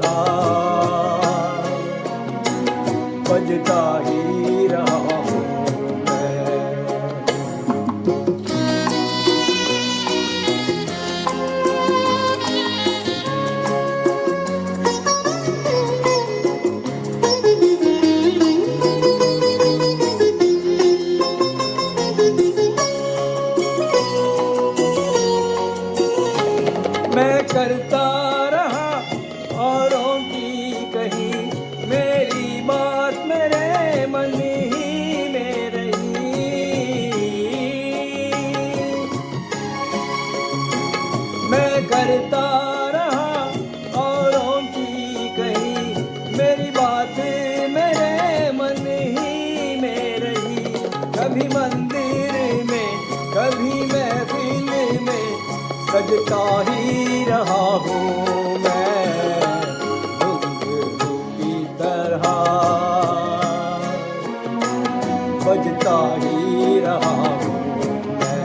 तरह बजता ही रहा हूँ मैं। मैं करता रहा औरों की कही, मेरी बात मेरे मन ही में रही। मैं करता रहा औरों की कही, मेरी बात मेरे मन ही में रही। कभी मंदिर में कभी महफिल में सजता ही रहा हूँ मैं, घुंघरू की तरह बजता ही रहा हूँ मैं।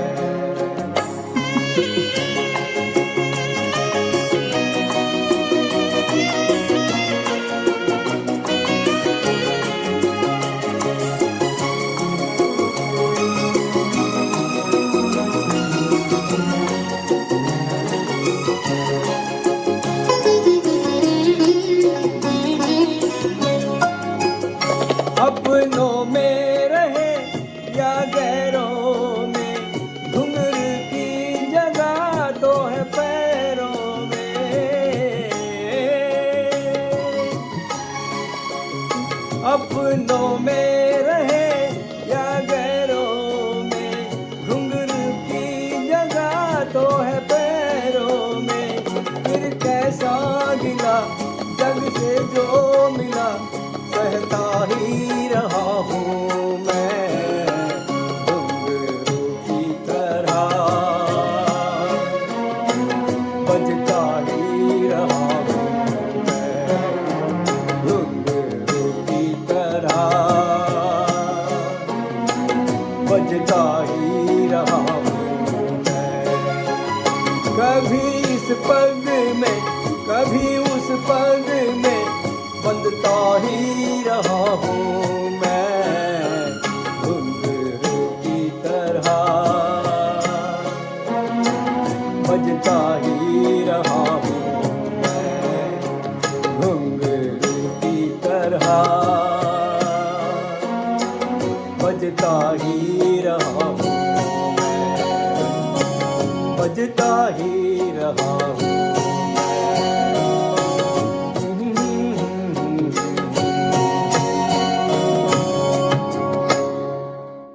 अपनों में रहे या गैरों में, घुंघरू की जगह तो है पैरों में। अपनों में रहे या गैरों में, घुंघरू की जगह तो है पैरों में। फिर कैसा गिला जग से जो मिला, सहता ही रहा हूँ मैं, घुंघरू की तरह बजता ही रहा हूँ मैं, घुंघरू की तरह बजता ही रहा हूँ मैं। कभी इस पग में कभी उस पग में बंधता ही रहा हूँ मैं, घुंघरू की तरह बजता ही रहा हूँ मैं, घुंघरू की तरह बजता ही रहा हूँ मैं, बजता ही रहा